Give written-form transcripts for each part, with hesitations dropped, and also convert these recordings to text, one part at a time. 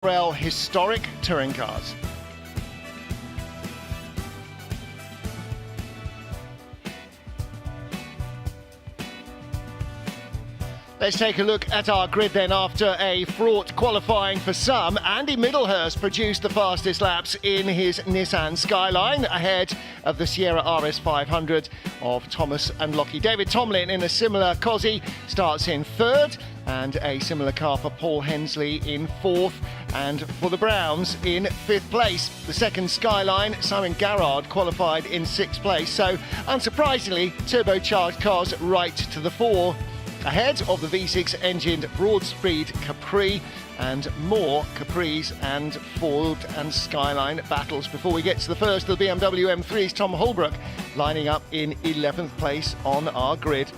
MRL historic touring cars. Let's take a look at our grid then. After a fraught qualifying for some, Andy Middlehurst produced the fastest laps in his Nissan Skyline, ahead of the Sierra RS 500 of Thomas and Lockie. David Tomlin in a similar Cosy starts in third, and a similar car for Paul Hensley in fourth, and for the Browns in fifth place. The second Skyline, Simon Garrard qualified in sixth place, so unsurprisingly turbocharged cars right to the fore, ahead of the V6 engined broad-speed Capri, and more Capris and Ford and Skyline battles before we get to the first of the Bmw M3's Tom Holbrook lining up in 11th place on our grid.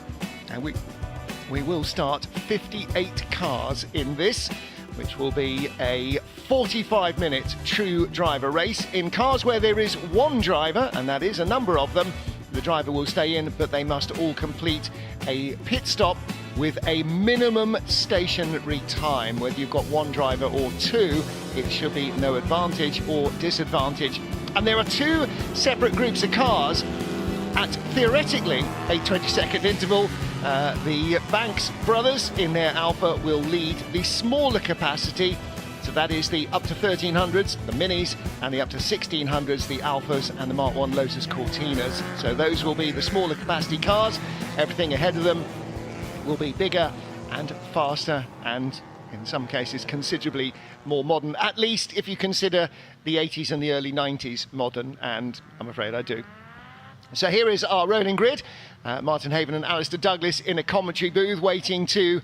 And we will start 58 cars in this, which will be a 45-minute true driver race. In cars where there is one driver, and that is a number of them, the driver will stay in, but they must all complete a pit stop with a minimum stationary time. Whether you've got one driver or two, it should be no advantage or disadvantage. And there are two separate groups of cars at theoretically a 20-second interval. The Banks brothers in their Alpha will lead the smaller capacity, so that is the up to 1300s, the Minis, and the up to 1600s, the Alphas and the Mark 1 Lotus Cortinas. So those will be the smaller capacity cars. Everything ahead of them will be bigger and faster, and in some cases considerably more modern, at least if you consider the 80s and the early 90s modern, and I'm afraid I do. So here is our rolling grid. Martin Haven and Alistair Douglas in a commentary booth waiting to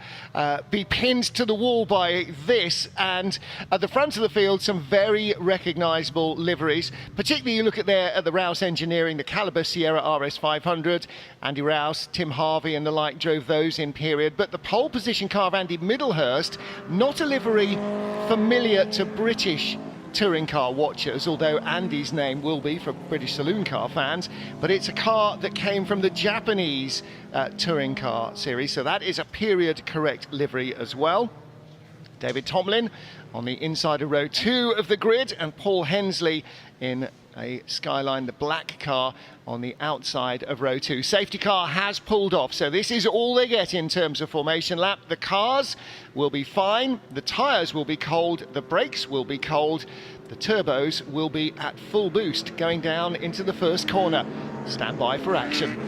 be pinned to the wall by this, and at the front of the field some very recognisable liveries. Particularly you look at there at the Rouse Engineering, the Caliber Sierra RS 500. Andy Rouse, Tim Harvey and the like drove those in period, but the pole position car of Andy Middlehurst, not a livery familiar to British touring car watchers, although Andy's name will be for British saloon car fans, but it's a car that came from the Japanese touring car series, so that is a period correct livery as well. David Tomlin on the inside of row 2 of the grid, and Paul Hensley in a Skyline, the black car, on the outside of row 2. Safety car has pulled off, so this is all they get in terms of formation lap. The cars will be fine, the tyres will be cold, the brakes will be cold, the turbos will be at full boost going down into the first corner. Stand by for action.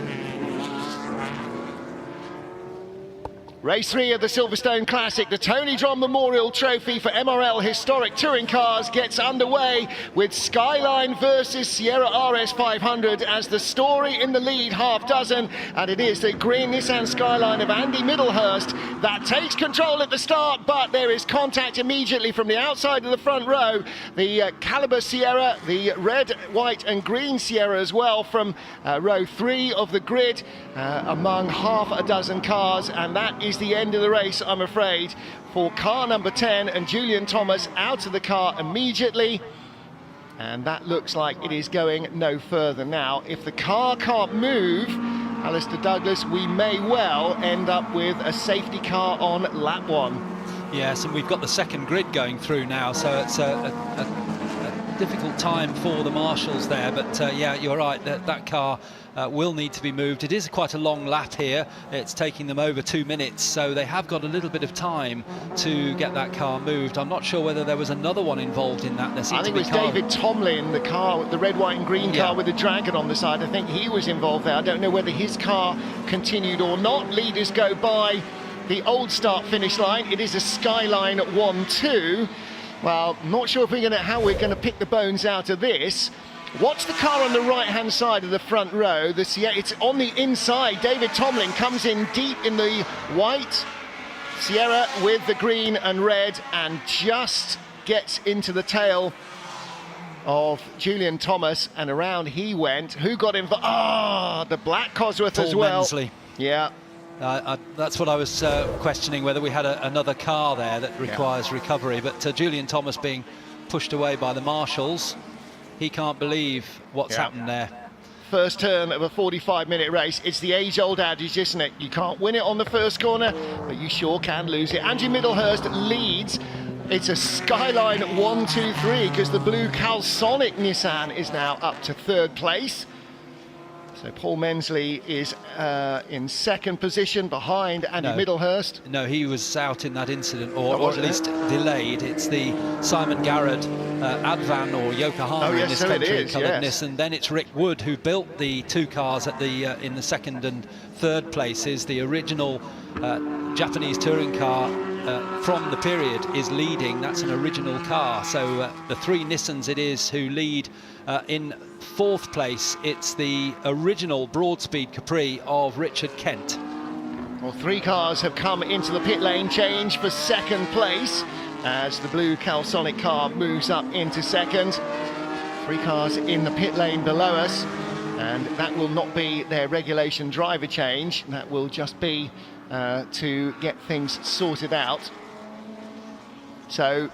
Race 3 of the Silverstone Classic, the Tony Dron Memorial Trophy for MRL Historic Touring Cars, gets underway with Skyline versus Sierra RS 500 as the story in the lead half dozen, and it is the green Nissan Skyline of Andy Middlehurst that takes control at the start, but there is contact immediately from the outside of the front row. The Caliber Sierra, the red, white and green Sierra as well from row 3 of the grid, among half a dozen cars, and that is the end of the race, I'm afraid, for car number 10, and Julian Thomas out of the car immediately, and that looks like it is going no further now. If the car can't move, Alistair Douglas, we may well end up with a safety car on lap 1. Yes, and we've got the second grid going through now, so it's a difficult time for the marshals there, but yeah, you're right, that car will need to be moved. It is quite a long lap here. It's taking them over 2 minutes, so they have got a little bit of time to get that car moved. I'm not sure whether there was another one involved in that. I think it was David Tomlin, the car, the red, white and green car with the dragon on the side. I think he was involved there. I don't know whether his car continued or not. Leaders go by the old start-finish line. It is a Skyline 1-2. Well, not sure if how we're going to pick the bones out of this. Watch the car on the right-hand side of the front row. It's on the inside. David Tomlin comes in deep in the white. Sierra with the green and red, and just gets into the tail of Julian Thomas, and around he went. Who got involved? The black Cosworth as well. Mensley. Yeah. That's what I was questioning, whether we had another car there that requires recovery, but Julian Thomas being pushed away by the marshals. He can't believe what's happened there. First turn of a 45-minute race. It's the age-old adage, isn't it? You can't win it on the first corner, but you sure can lose it. Andy Middlehurst leads It's a Skyline 1, 2, 3 because the blue Calsonic Nissan is now up to third place. So Paul Mensley is in second position behind Andy Middlehurst. No, he was out in that incident, or at least delayed. It's the Simon Garrett Advan or Yokohama in this country coloured Nissan. Then it's Rick Wood, who built the two cars at the in the second and third places. The original Japanese touring car from the period is leading. That's an original car. So the three Nissans it is who lead. In fourth place, it's the original Broadspeed Capri of Richard Kent. Well, three cars have come into the pit lane change for second place as the blue Calsonic car moves up into second. Three cars in the pit lane below us, and that will not be their regulation driver change. That will just be to get things sorted out. So,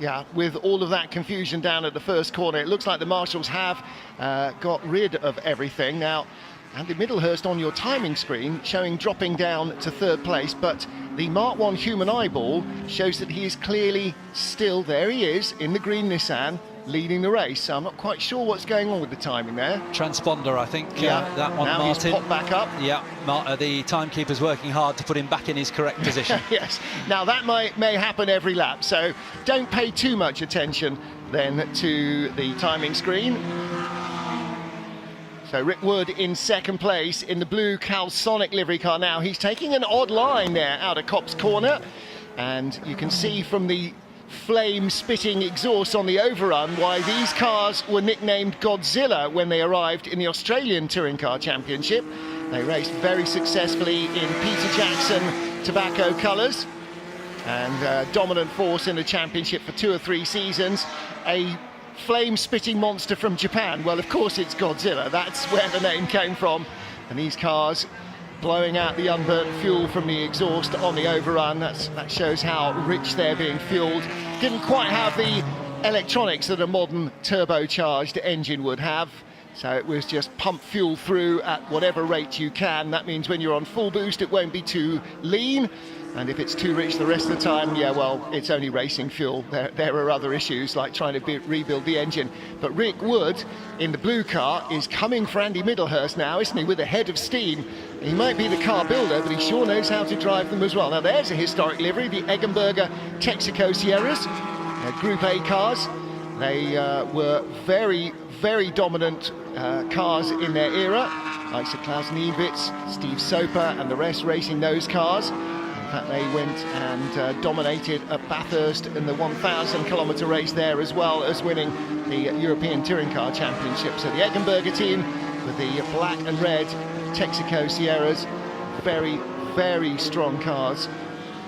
yeah, with all of that confusion down at the first corner, it looks like the marshals have got rid of everything. Now, Andy Middlehurst on your timing screen showing dropping down to third place, but the Mark 1 human eyeball shows that he is clearly still, there he is, in the green Nissan, leading the race. So I'm not quite sure what's going on with the timing there. Transponder, I think, yeah, that one, now Martin. He's popped back up. Yeah, the timekeeper's working hard to put him back in his correct position. Yes, now that may happen every lap, so don't pay too much attention then to the timing screen. So Rick Wood in second place in the blue Calsonic livery car now. He's taking an odd line there out of Copse Corner, and you can see from the flame-spitting exhaust on the overrun why these cars were nicknamed Godzilla when they arrived in the Australian Touring Car Championship. They raced very successfully in Peter Jackson tobacco colours and dominant force in the championship for 2 or 3 seasons. A flame-spitting monster from Japan, well, of course it's Godzilla. That's where the name came from. And these cars blowing out the unburnt fuel from the exhaust on the overrun. That shows how rich they're being fueled. Didn't quite have the electronics that a modern turbocharged engine would have. So it was just pump fuel through at whatever rate you can. That means when you're on full boost, it won't be too lean. And if it's too rich the rest of the time, yeah, well, it's only racing fuel. There are other issues like trying to rebuild the engine. But Rick Wood in the blue car is coming for Andy Middlehurst now, isn't he, with a head of steam. He might be the car builder, but he sure knows how to drive them as well. Now, there's a historic livery, the Eggenberger Texaco Sierras, Group A cars. They were very, very dominant cars in their era, like Sir Klaus Niewitz, Steve Soper, and the rest racing those cars. In fact, they went and dominated at Bathurst in the 1,000-kilometre race there, as well as winning the European Touring Car Championship. So the Eggenberger team with the black and red Texaco Sierras, very, very strong cars,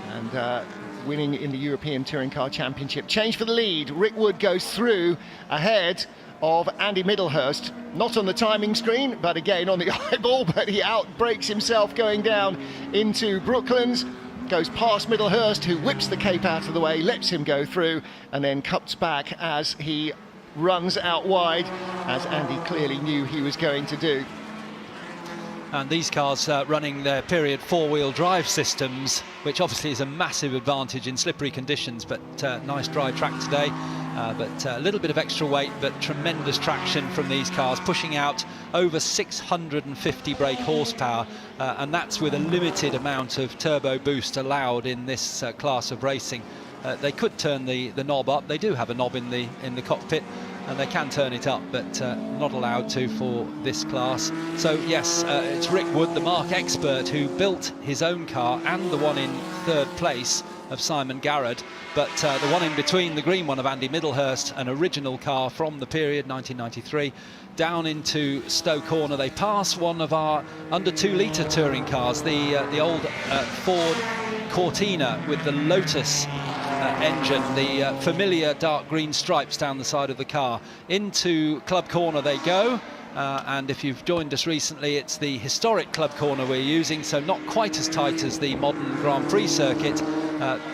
and winning in the European Touring Car Championship. Change for the lead. Rick Wood goes through ahead of Andy Middlehurst, not on the timing screen, but again on the eyeball, but he outbrakes himself going down into Brooklands. Goes past Middlehurst, who whips the cape out of the way, lets him go through, and then cuts back as he runs out wide, as Andy clearly knew he was going to do. And these cars running their period four-wheel drive systems, which obviously is a massive advantage in slippery conditions, but nice dry track today. But a little bit of extra weight, but tremendous traction from these cars, pushing out over 650 brake horsepower, and that's with a limited amount of turbo boost allowed in this class of racing. They could turn the knob up. They do have a knob in the cockpit, and they can turn it up, but not allowed to for this class. So yes, it's Rick Wood, the Mark expert, who built his own car and the one in third place of Simon Garrett, but the one in between, the green one of Andy Middlehurst, an original car from the period 1993, down into Stowe Corner. They pass one of our under 2-litre touring cars, the old Ford Cortina with the Lotus engine, the familiar dark green stripes down the side of the car. Into Club Corner they go. And if you've joined us recently, it's the historic Club Corner we're using, so not quite as tight as the modern Grand Prix circuit.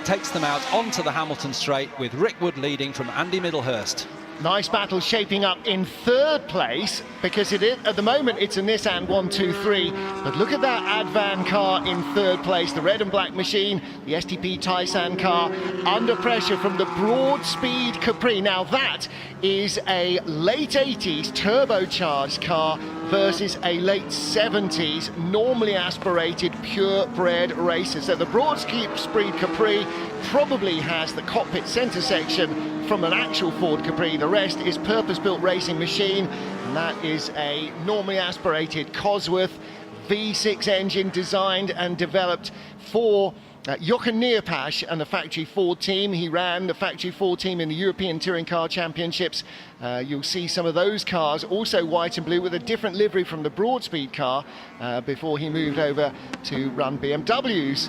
Takes them out onto the Hamilton Straight with Rick Wood leading from Andy Middlehurst. Nice battle shaping up in third place, because at the moment it's a Nissan 123, but look at that Advan car in third place, the red and black machine, the STP Taisan car, under pressure from the Broadspeed Capri. Now that is a late 80s turbocharged car versus a late 70s normally aspirated purebred racer. So the Broadspeed Capri probably has the cockpit centre section from an actual Ford Capri. The rest is purpose-built racing machine, and that is a normally aspirated Cosworth V6 engine designed and developed for Jochen Neerpasch and the factory Ford team. He ran the factory Ford team in the European Touring Car Championships. You'll see some of those cars also white and blue with a different livery from the Broadspeed car before he moved over to run BMW's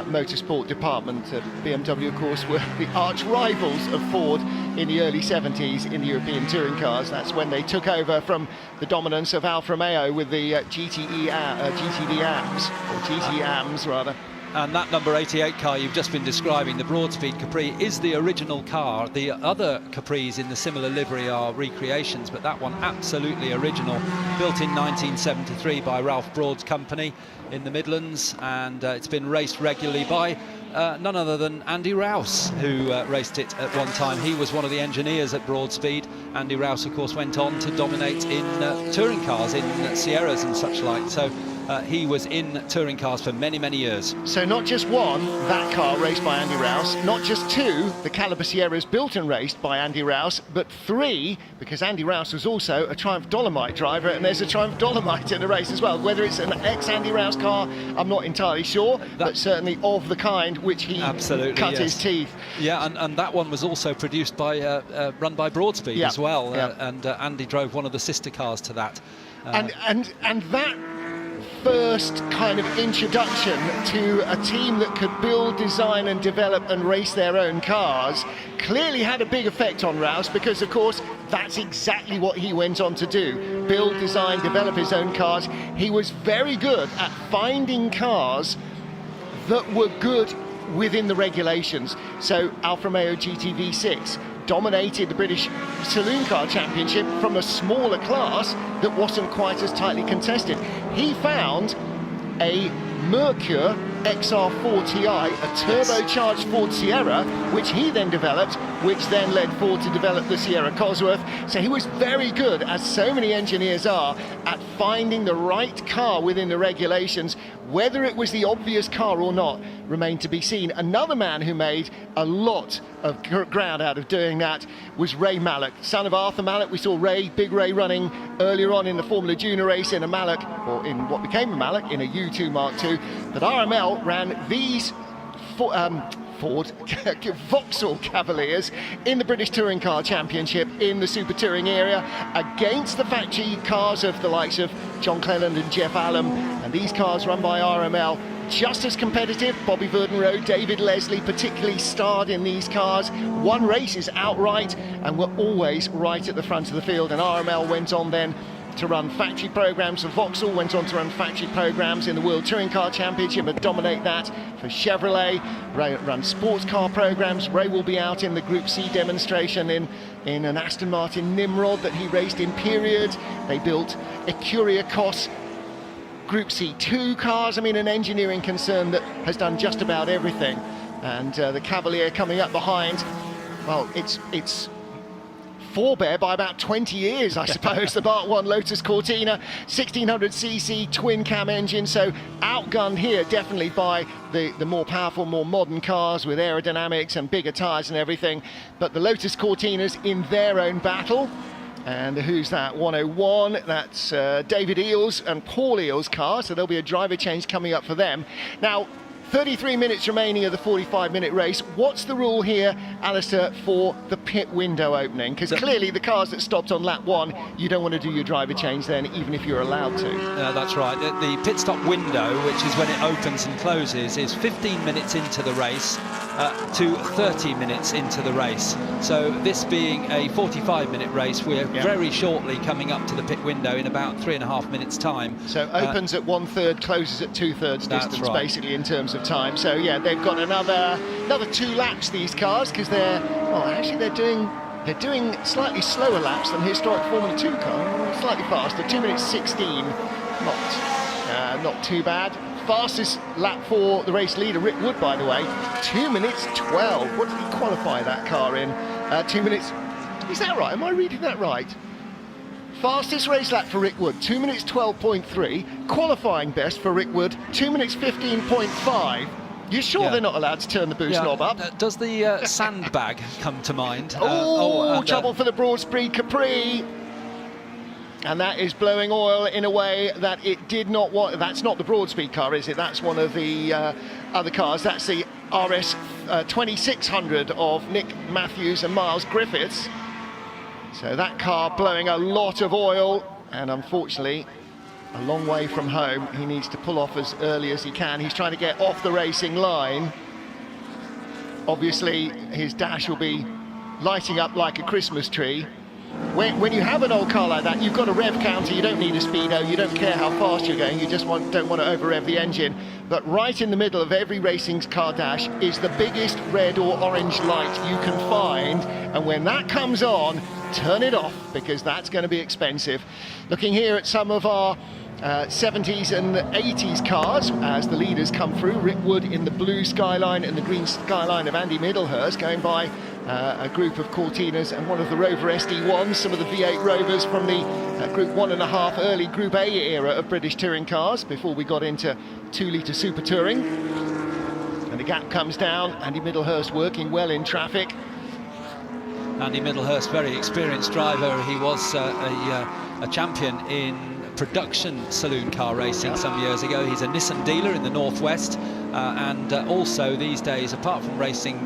motorsport department. BMW, of course, were the arch rivals of Ford in the early 70s in the European touring cars. That's when they took over from the dominance of Alfa Romeo with the GTD AMs, or GT AMs rather. And that number 88 car you've just been describing, the Broadspeed Capri, is the original car. The other Capris in the similar livery are recreations, but that one absolutely original, built in 1973 by Ralph Broad's company in the Midlands, and it's been raced regularly by none other than Andy Rouse, who raced it at one time. He was one of the engineers at Broadspeed. Andy Rouse, of course, went on to dominate in touring cars, in Sierras and such like. So he was in touring cars for many, many years. So not just one, that car raced by Andy Rouse, not just two, the Caliber Sierras built and raced by Andy Rouse, but three, because Andy Rouse was also a Triumph Dolomite driver, and there's a Triumph Dolomite in the race as well. Whether it's an ex-Andy Rouse car, I'm not entirely sure, but certainly of the kind which he cut his teeth. Yeah, and that one was also produced by, run by Broadspeed as well, and Andy drove one of the sister cars to that. And that first kind of introduction to a team that could build, design and develop and race their own cars clearly had a big effect on Rouse, because of course that's exactly what he went on to do: build, design, develop his own cars. He was very good at finding cars that were good within the regulations. So Alfa Romeo GT V6 dominated the British Saloon Car Championship from a smaller class that wasn't quite as tightly contested. He found a Mercure XR4 Ti, a turbocharged Ford Sierra, which he then developed, which then led Ford to develop the Sierra Cosworth. So he was very good, as so many engineers are, at finding the right car within the regulations. Whether it was the obvious car or not remained to be seen. Another man who made a lot of ground out of doing that was Ray Malik, son of Arthur Malik. We saw Big Ray running earlier on in the Formula Junior race in a Malik, or in what became a Malik, in a U2 Mark II. But RML ran these Ford Vauxhall Cavaliers in the British Touring Car Championship in the Super Touring area against the factory cars of the likes of John Cleland and Jeff Allen, and these cars run by RML, just as competitive. Bobby Verdenrode, David Leslie particularly starred in these cars, won races outright and were always right at the front of the field. And RML went on then to run factory programs for Vauxhall, went on to run factory programs in the World Touring Car Championship and dominate that for Chevrolet. Ray run sports car programs. Ray will be out in the Group C demonstration in an Aston Martin Nimrod that he raced in period. They built Ecuria Cos Group C2 cars. I mean, an engineering concern that has done just about everything. And the Cavalier coming up behind, well, it's forebear by about 20 years, I suppose. The Mark 1 Lotus Cortina, 1600cc twin cam engine, so outgunned here definitely by the more powerful, more modern cars with aerodynamics and bigger tyres and everything. But the Lotus Cortinas in their own battle. And who's that? 101, that's David Eales and Paul Eales' car, so there'll be a driver change coming up for them. Now, 33 minutes remaining of the 45-minute race. What's the rule here, Alistair, for the pit window opening? Because clearly the cars that stopped on lap 1, you don't want to do your driver change then, even if you're allowed to. That's right. The pit stop window, which is when it opens and closes, is 15 minutes into the race to 30 minutes into the race. So this being a 45-minute race, we're very shortly coming up to the pit window in about 3.5 minutes' time. So opens at 1/3, closes at 2/3 distance, right, basically, in terms of time. So yeah, they've got another 2 laps, these cars, because they're doing They're doing slightly slower laps than the historic Formula 2 car, slightly faster, 2 minutes 16, not too bad. Fastest lap for the race leader, Rick Wood, by the way, 2 minutes 12. What did he qualify that car in? 2 minutes, is that right? Am I reading that right? Fastest race lap for Rick Wood, 2 minutes 12.3. Qualifying best for Rick Wood, 2 minutes 15.5. You sure they're not allowed to turn the boost knob up? Does the sandbag come to mind? Trouble for the Broadspeed Capri. And that is blowing oil in a way that it did not want. That's not the Broadspeed car, is it? That's one of the other cars. That's the RS 2600 of Nick Matthews and Miles Griffiths. So that car blowing a lot of oil, and unfortunately a long way from home. He needs to pull off as early as he can. He's trying to get off the racing line. Obviously his dash will be lighting up like a Christmas tree. When you have an old car like that, you've got a rev counter, you don't need a speedo, you don't care how fast you're going, you just don't want to over rev the engine. But right in the middle of every racing car dash is the biggest red or orange light you can find, and when that comes on, turn it off, because that's going to be expensive. Looking here at some of our 70s and 80s cars as the leaders come through. Rick Wood in the blue Skyline and the green Skyline of Andy Middlehurst, going by a group of Cortinas and one of the Rover SD1s, some of the V8 Rovers from the Group 1.5 early Group A era of British touring cars before we got into 2-litre Super Touring. And the gap comes down. Andy Middlehurst working well in traffic. Andy Middlehurst, very experienced driver. He was a champion in production saloon car racing some years ago. He's a Nissan dealer in the Northwest, and also these days, apart from racing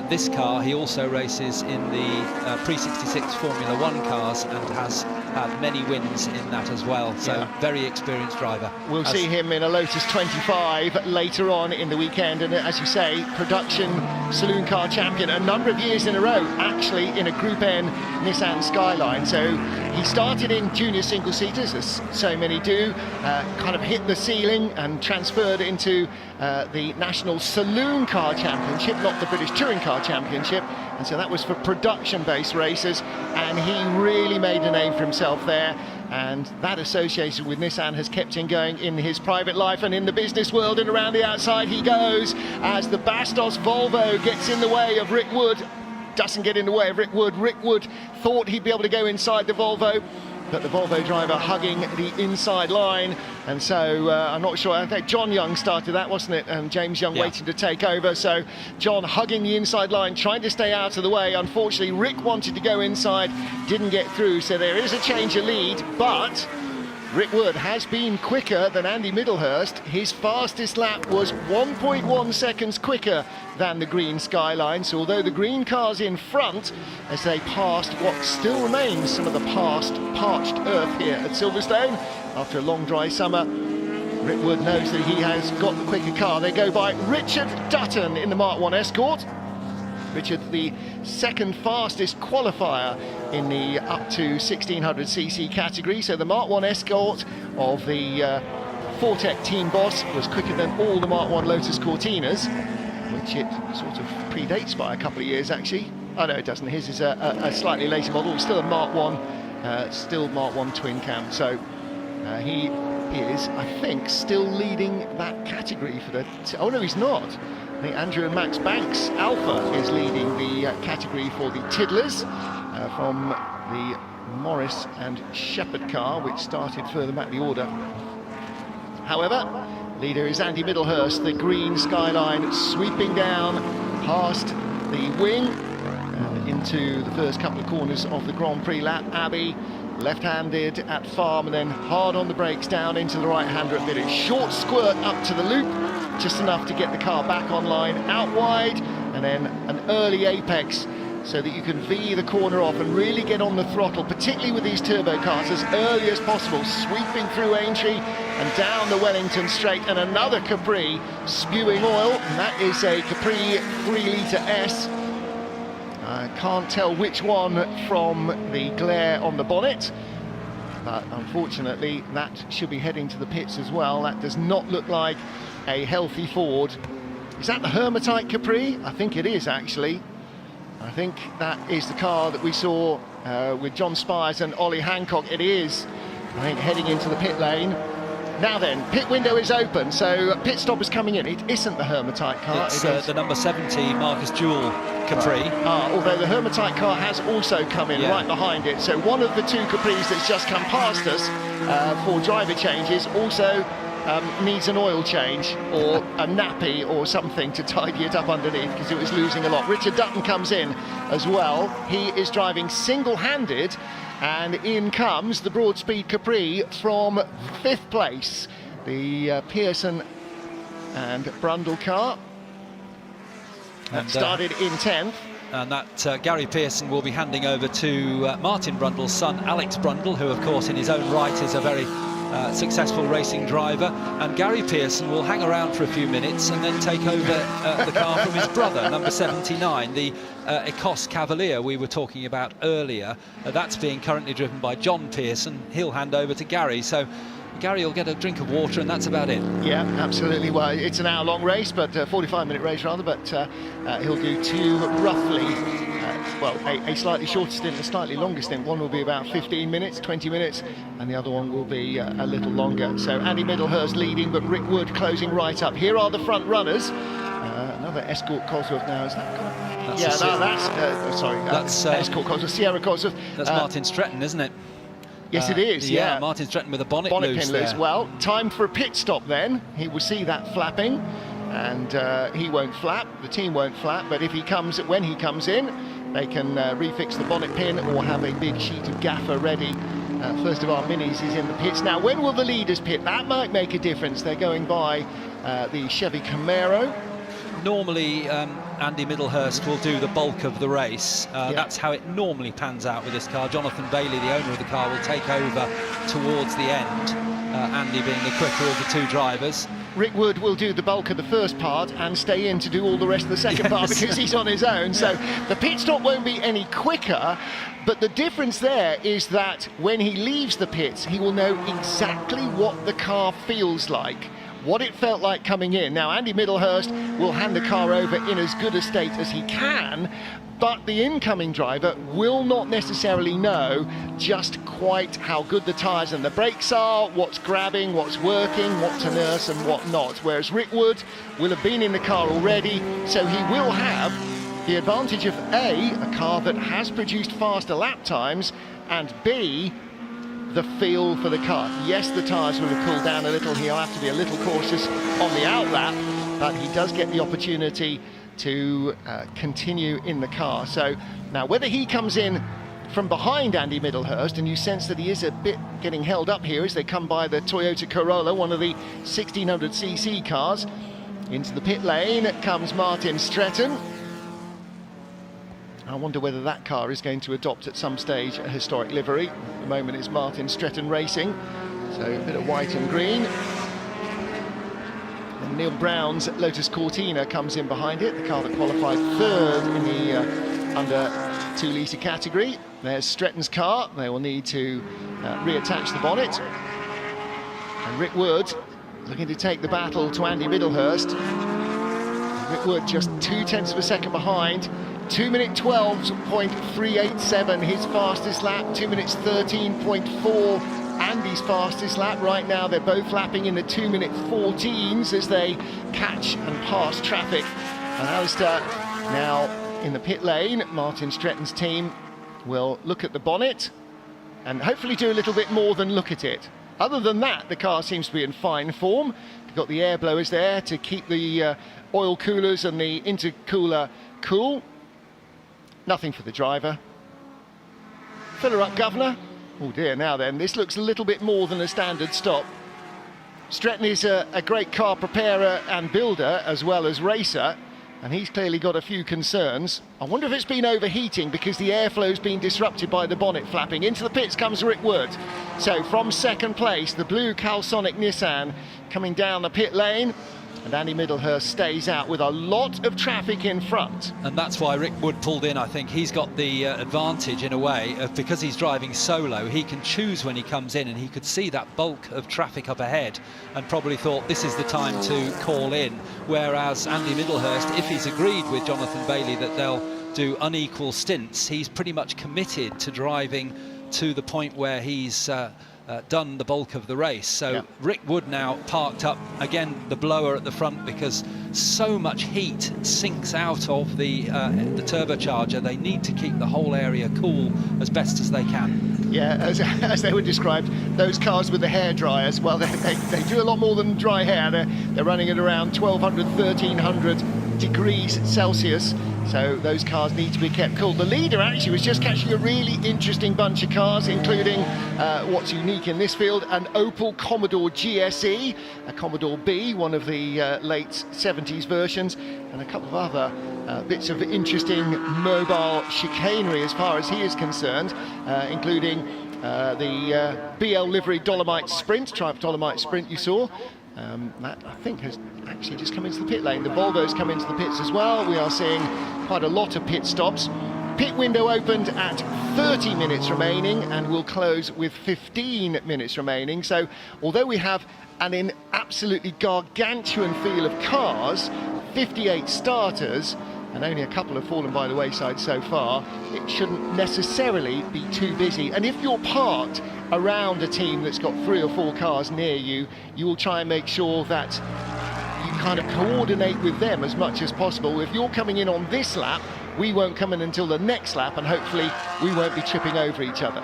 this car, he also races in the pre-66 Formula 1 cars and has had many wins in that as well. So very experienced driver. We'll see him in a Lotus 25 later on in the weekend, and as you say, production saloon car champion a number of years in a row, actually in a Group N Nissan Skyline. So he started in junior single-seaters, as so many do, kind of hit the ceiling and transferred into the National Saloon Car Championship, not the British Touring Car Championship, and so that was for production-based races, and he really made a name for himself there, and that association with Nissan has kept him going in his private life and in the business world, and around the outside he goes as the Bastos Volvo gets in the way of Rick Wood. Doesn't get in the way of Rick Wood. Rick Wood thought he'd be able to go inside the Volvo, but the Volvo driver hugging the inside line, and so I'm not sure. I think John Young started that, wasn't it? And James Young waiting to take over. So John hugging the inside line, trying to stay out of the way. Unfortunately, Rick wanted to go inside, didn't get through. So there is a change of lead, but Rick Wood has been quicker than Andy Middlehurst. His fastest lap was 1.1 seconds quicker than the green Skyline. So although the green car's in front, as they passed what still remains some of the parched earth here at Silverstone after a long dry summer, Rick Wood knows that he has got the quicker car. They go by Richard Dutton in the Mark 1 Escort. Richard, the second fastest qualifier in the up to 1600cc category. So the Mark 1 Escort of the Fortec team boss was quicker than all the Mark 1 Lotus Cortinas, which it sort of predates by a couple of years actually. Oh no, it doesn't. His is a slightly later model. It's still a Mark 1, Mark 1 twin cam. So he is, I think, still leading that category for the... Oh no, he's not. I think Andrew and Max Banks Alpha is leading the category for the Tiddlers from the Morris and Shepherd car, which started further back the order. However, leader is Andy Middlehurst, the green Skyline sweeping down past the wing into the first couple of corners of the Grand Prix lap. Abbey left-handed at Farm and then hard on the brakes down into the right-hander at Middle. Short squirt up to the loop, just enough to get the car back online, out wide, and then an early apex so that you can V the corner off and really get on the throttle, particularly with these turbo cars, as early as possible, sweeping through Aintree and down the Wellington Straight, and another Capri spewing oil, and that is a Capri 3-litre S. I can't tell which one from the glare on the bonnet, but unfortunately that should be heading to the pits as well. That does not look like a healthy Ford. Is that the Hermitite Capri? I think it is actually. I think that is the car that we saw with John Spires and Ollie Hancock. It is, I think, heading into the pit lane. Now then, pit window is open, so pit stop is coming in. It isn't the Hermitite car. It's the number 70 Marcus Jewell Capri. Right. Although the Hermitite car has also come in right behind it. So one of the two Capris that's just come past us for driver changes also needs an oil change or a nappy or something to tidy it up underneath, because it was losing a lot. Richard Dutton comes in as well. He is driving single-handed, and in comes the Broadspeed Capri from 5th place, the Pearson and Brundle car. And started in 10th. And that Gary Pearson will be handing over to Martin Brundle's son, Alex Brundle, who, of course, in his own right is a very successful racing driver. And Gary Pearson will hang around for a few minutes and then take over the car from his brother, number 79, the Ecos Cavalier we were talking about earlier. That's being currently driven by John Pearson. He'll hand over to Gary. So Gary will get a drink of water, and that's about it. Yeah, absolutely. Well, it's an hour-long race, but 45-minute race rather. But he'll do two roughly, a slightly shorter stint, a slightly longer stint. One will be about 15 minutes, 20 minutes, and the other one will be a little longer. So Andy Middlehurst leading, but Rick Wood closing right up. Here are the front runners. Another Escort Cosworth now. Is that? That's Escort Cosworth, Sierra Cosworth. That's Martin Stretton, isn't it? Yes, it is, yeah. Martin Stretton with a bonnet pin loose. Well, time for a pit stop then. He will see that flapping, and he won't flap, the team won't flap, but if he comes, when he comes in, they can refix the bonnet pin or have a big sheet of gaffer ready. First of our minis is in the pits. Now, when will the leaders pit? That might make a difference. They're going by the Chevy Camaro. Normally, Andy Middlehurst will do the bulk of the race. That's how it normally pans out with this car. Jonathan Bailey, the owner of the car, will take over towards the end, Andy being the quicker of the two drivers. Rick Wood will do the bulk of the first part and stay in to do all the rest of the second part because he's on his own. So the pit stop won't be any quicker, but the difference there is that when he leaves the pits, he will know exactly what the car feels like, what it felt like coming in. Now, Andy Middlehurst will hand the car over in as good a state as he can, but the incoming driver will not necessarily know just quite how good the tyres and the brakes are, what's grabbing, what's working, what to nurse and what not. Whereas Rick Wood will have been in the car already, so he will have the advantage of A, a car that has produced faster lap times, and B, the feel for the car. Yes, the tyres will have cooled down a little. He'll have to be a little cautious on the outlap, but he does get the opportunity to continue in the car. So now whether he comes in from behind Andy Middlehurst, and you sense that he is a bit getting held up here as they come by the Toyota Corolla, one of the 1600cc cars. Into the pit lane comes Martin Stretton. I wonder whether that car is going to adopt at some stage a historic livery. At the moment it's Martin Stretton Racing, so a bit of white and green. And Neil Brown's Lotus Cortina comes in behind it, the car that qualified third in the under 2 litre category. There's Stretton's car. They will need to reattach the bonnet. And Rick Wood looking to take the battle to Andy Middlehurst. Rick Wood just 0.2 of a second behind. 2 minute 12.387, his fastest lap. 2 minutes 13.4, Andy's fastest lap. Right now they're both lapping in the 2 minute 14s as they catch and pass traffic. And Alistair now in the pit lane. Martin Stretton's team will look at the bonnet and hopefully do a little bit more than look at it. Other than that, the car seems to be in fine form. You've got the air blowers there to keep the oil coolers and the intercooler cool. Nothing for the driver. Fill her up, Governor. Oh dear, now then, this looks a little bit more than a standard stop. Stretton is a great car preparer and builder as well as racer, and he's clearly got a few concerns. I wonder if it's been overheating because the airflow's been disrupted by the bonnet flapping. Into the pits comes Rick Wood. So from second place, the blue Calsonic Nissan coming down the pit lane. And Andy Middlehurst stays out with a lot of traffic in front. And that's why Rick Wood pulled in, I think. He's got the advantage, in a way, of because he's driving solo, he can choose when he comes in, and he could see that bulk of traffic up ahead and probably thought this is the time to call in. Whereas Andy Middlehurst, if he's agreed with Jonathan Bailey that they'll do unequal stints. He's pretty much committed to driving to the point where he's done the bulk of the race. So Rick Wood now parked up again, the blower at the front, because so much heat sinks out of the turbocharger. They need to keep the whole area cool as best as they can. Yeah, as they were described, those cars with the hair dryers, well, they do a lot more than dry hair. They're running at around 1200, 1300 degrees Celsius. So those cars need to be kept cool. The leader actually was just catching a really interesting bunch of cars, including what's unique in this field, an Opel Commodore GSE, a Commodore B, one of the late 70s versions, and a couple of other bits of interesting mobile chicanery as far as he is concerned, including the BL livery Dolomite Sprint, Triumph Dolomite Sprint you saw. That, I think, has actually just come into the pit lane. The Volvo's come into the pits as well. We are seeing quite a lot of pit stops. Pit window opened at 30 minutes remaining and will close with 15 minutes remaining. So although we have an absolutely gargantuan field of cars, 58 starters, and only a couple have fallen by the wayside so far, it shouldn't necessarily be too busy. And if you're parked around a team that's got 3 or 4 cars near you, you will try and make sure that you kind of coordinate with them as much as possible. If you're coming in on this lap, we won't come in until the next lap, and hopefully we won't be tripping over each other.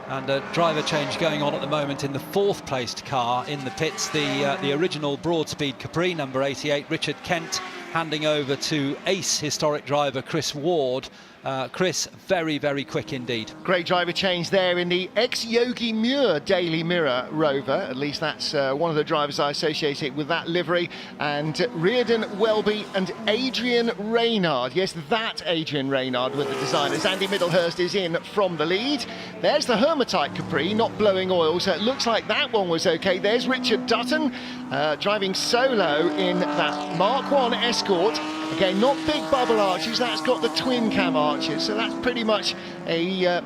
And a driver change going on at the moment in the 4th placed car in the pits, the original Broadspeed Capri, number 88, Richard Kent, handing over to ace historic driver Chris Ward. Chris, very, very quick indeed. Great driver change there in the ex-Yogi Muir Daily Mirror Rover. At least that's one of the drivers I associate with that livery. And Reardon Welby and Adrian Reynard. Yes, that Adrian Reynard with the designers. Andy Middlehurst is in from the lead. There's the Hermitite Capri, not blowing oil, so it looks like that one was okay. There's Richard Dutton driving solo in that Mark 1 Escort. Again, not big bubble arches, that's got the twin cam arches, so that's pretty much a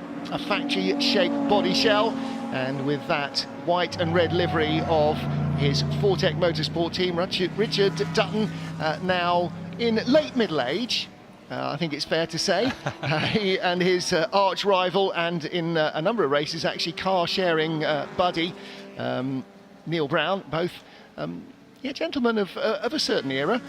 factory-shaped body shell. And with that white and red livery of his Fortec Motorsport team, Richard Dutton, now in late middle age, I think it's fair to say. He and his arch rival, and in a number of races actually car-sharing buddy, Neil Brown, both gentlemen of a certain era,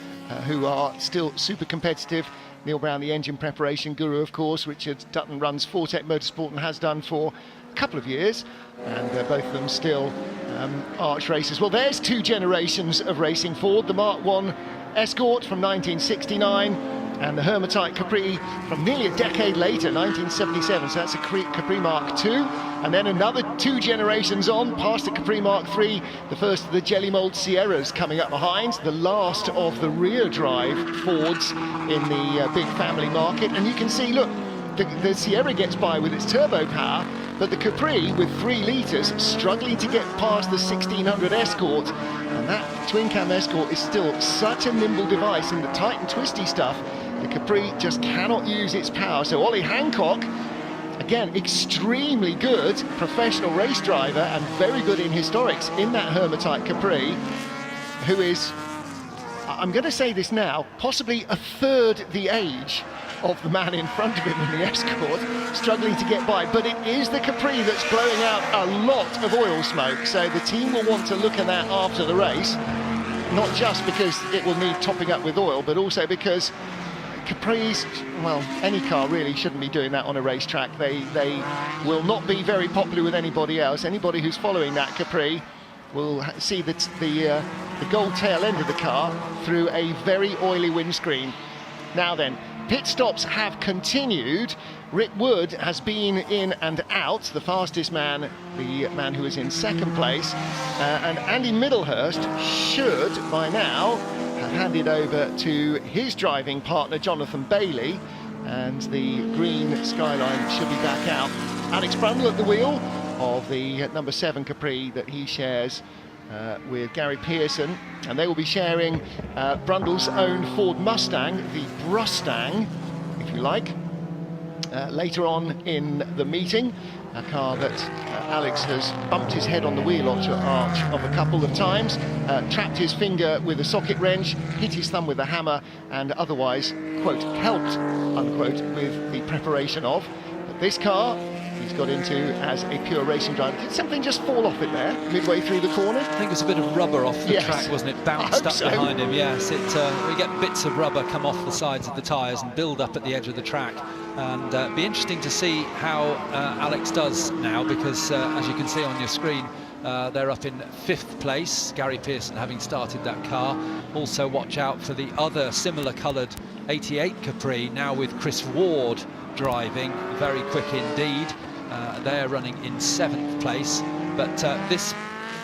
who are still super competitive. Neil Brown, the engine preparation guru, of course. Richard Dutton runs Fortec Motorsport and has done for a couple of years, and both of them still arch racers. Well, there's 2 generations of racing forward. The Mark 1 Escort from 1969, and the Hermitite Capri from nearly a decade later, 1977, so that's a Capri Mark II. And then another 2 generations on, past the Capri Mark III, the first of the Jelly Mold Sierras coming up behind, the last of the rear drive Fords in the big family market. And you can see, look, the Sierra gets by with its turbo power, but the Capri with 3 litres struggling to get past the 1600 Escort. And that twin cam Escort is still such a nimble device in the tight and twisty stuff. The Capri just cannot use its power. So Ollie Hancock, again, extremely good professional race driver and very good in historics in that Hermitite Capri, who is, I'm going to say this now, possibly a third the age of the man in front of him in the Escort, struggling to get by. But it is the Capri that's blowing out a lot of oil smoke, so the team will want to look at that after the race, not just because it will need topping up with oil, but also because Capris, well, any car really shouldn't be doing that on a racetrack. They will not be very popular with anybody else. Anybody who's following that Capri will see the gold tail end of the car through a very oily windscreen. Now then, pit stops have continued. Rick Wood has been in and out, the fastest man, the man who is in 2nd place, and Andy Middlehurst should by now have handed over to his driving partner Jonathan Bailey, and the green skyline should be back out. Alex Brundle at the wheel of the number 7 Capri that he shares with Gary Pearson, and they will be sharing Brundle's own Ford Mustang, the Brustang, if you like. later on in the meeting. A car that Alex has bumped his head on the wheel arch of a couple of times, trapped his finger with a socket wrench, hit his thumb with a hammer, and otherwise, quote, helped, unquote, with the preparation of. But this car, he's got into as a pure racing driver. Did something just fall off it there, midway through the corner? I think it was a bit of rubber off the Yes. track, wasn't it? Bounced up so. behind him, yes. We get bits of rubber come off the sides of the tyres and build up at the edge of the track. And be interesting to see how Alex does now, because as you can see on your screen, they're up in 5th place, Gary Pearson having started that car. Also watch out for the other similar coloured 88 Capri, now with Chris Ward driving, very quick indeed. They're running in 7th place, but this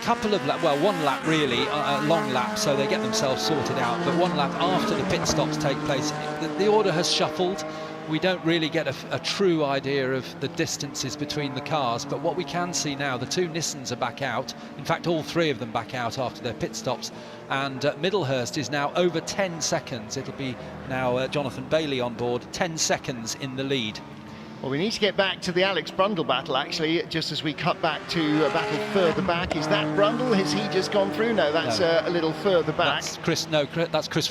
couple of laps, well, one lap really, a long lap, so they get themselves sorted out, but one lap after the pit stops take place, the order has shuffled. We don't really get a true idea of the distances between the cars, but what we can see now, the 2 Nissans are back out. In fact, all 3 of them back out after their pit stops, and Middlehurst is now over 10 seconds. It'll be now Jonathan Bailey on board, 10 seconds in the lead. Well, we need to get back to the Alex Brundle battle, actually, just as we cut back to a battle further back. Is that Brundle? Has he just gone through? No, that's No. A little further back. That's Chris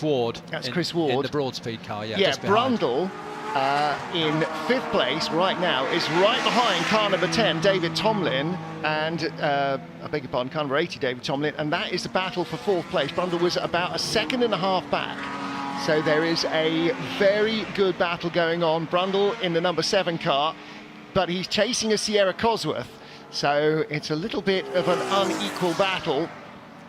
Ward. That's Chris Ward. In the Broadspeed car, yeah. Yeah, just behind. Brundle in 5th place right now is right behind car number 10, David Tomlin, and I beg your pardon, car number 80, David Tomlin, and that is the battle for 4th place. Brundle was about 1.5 seconds back. So there is a very good battle going on. Brundle in the number 7 car, but he's chasing a Sierra Cosworth, so it's a little bit of an unequal battle.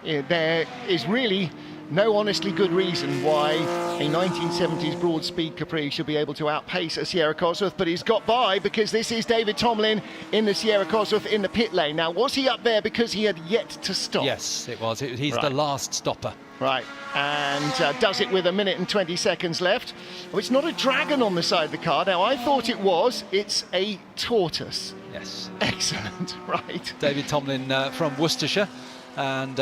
There is really no honestly good reason why a 1970s broad-speed Capri should be able to outpace a Sierra Cosworth, but he's got by because this is David Tomlin in the Sierra Cosworth in the pit lane. Now, was he up there because he had yet to stop? Yes, it was. He's Right. the last stopper. Right, and does it with 1 minute and 20 seconds left. Oh, it's not a dragon on the side of the car. Now, I thought it was. It's a tortoise. Yes. Excellent, right. David Tomlin from Worcestershire, and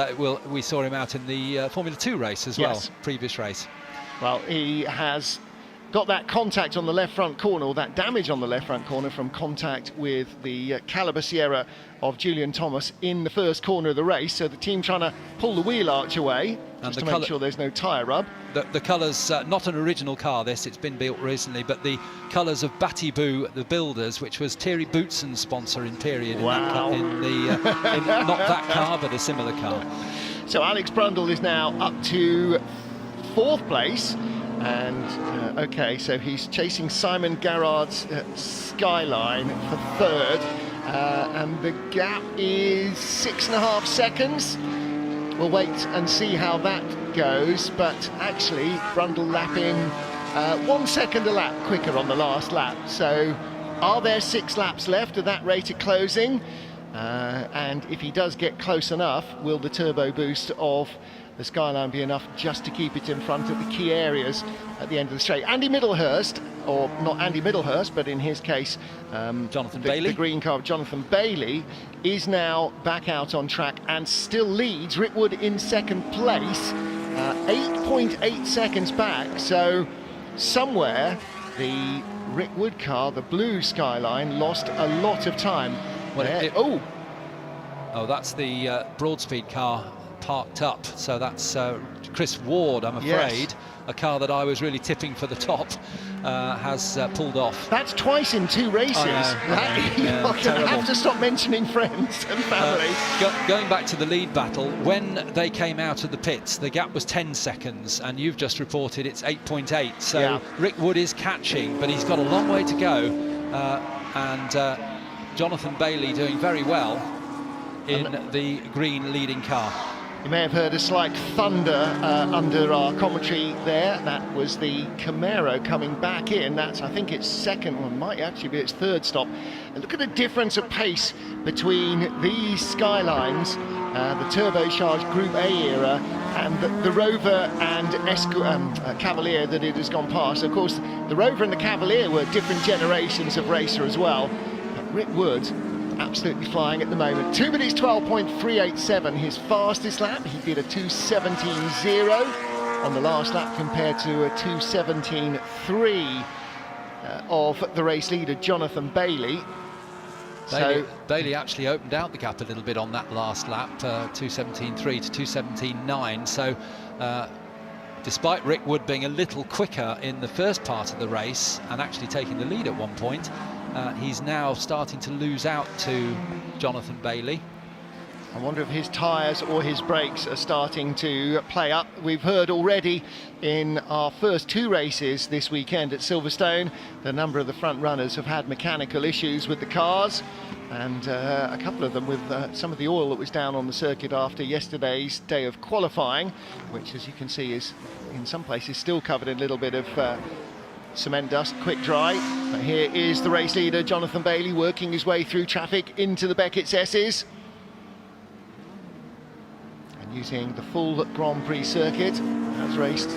we saw him out in the Formula 2 race as well, Yes. previous race. Well, he has got that contact on the left front corner, or that damage on the left front corner from contact with the Caliber Sierra of Julian Thomas in the first corner of the race. So the team trying to pull the wheel arch away, just to make sure there's no tyre rub. The colours, not an original car this, it's been built recently, but the colours of Batiboo, the builders, which was Thierry Bootson's sponsor in period in, Wow. not that car, but a similar car. So Alex Brundle is now up to 4th place. And okay, so he's chasing Simon Garrard's Skyline for 3rd, and the gap is 6.5 seconds. We'll wait and see how that goes, but actually Brundle lapping 1 second a lap quicker on the last lap. So are there 6 laps left at that rate of closing? And if he does get close enough, will the turbo boost of the Skyline be enough just to keep it in front of the key areas at the end of the straight? Andy Middlehurst, or not Andy Middlehurst, but in his case, Jonathan Bailey. The green car of Jonathan Bailey is now back out on track and still leads. Rickwood in 2nd place, 8.8 seconds back. So somewhere the Rickwood car, the blue Skyline, lost a lot of time. Well, oh, that's the Broadspeed car parked up, so that's Chris Ward, I'm afraid. Yes. A car that I was really tipping for the top has pulled off. That's twice in 2 races. I know. You're going to Terrible. have to stop mentioning friends and family. Going back to the lead battle, when they came out of the pits, the gap was 10 seconds, and you've just reported it's 8.8. So Yeah. Rick Wood is catching, but he's got a long way to go. And Jonathan Bailey doing very well in the green leading car. You may have heard a slight thunder under our commentary there. That was the Camaro coming back in. That's, I think, its 2nd one, might actually be its 3rd stop. And look at the difference of pace between these Skylines, the turbocharged Group A era, and the Rover and Cavalier that it has gone past. Of course, the Rover and the Cavalier were different generations of racer as well. But Rick Wood, absolutely flying at the moment. 2 minutes 12.387, his fastest lap. He did a 2:17.0 on the last lap compared to a 2:17.3 of the race leader, Jonathan Bailey. Bailey actually opened out the gap a little bit on that last lap, 2:17.3 to 2:17.9. So despite Rick Wood being a little quicker in the first part of the race and actually taking the lead at one point, he's now starting to lose out to Jonathan Bailey. I wonder if his tyres or his brakes are starting to play up. We've heard already in our first 2 races this weekend at Silverstone, the number of the front runners have had mechanical issues with the cars, and a couple of them with some of the oil that was down on the circuit after yesterday's day of qualifying, which, as you can see, is in some places still covered in a little bit of cement dust, quick dry. But here is the race leader, Jonathan Bailey, working his way through traffic into the Beckett's S's. Using the full Grand Prix circuit as raced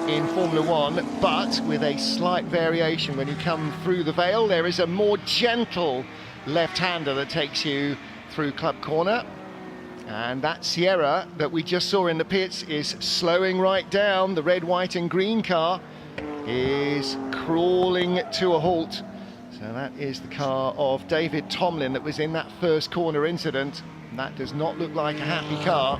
in Formula 1, but with a slight variation. When you come through the Vale, there is a more gentle left-hander that takes you through Club Corner, and that Sierra that we just saw in the pits is slowing right down. The red, white and green car is crawling to a halt. So that is the car of David Tomlin that was in that first corner incident. That does not look like a happy car.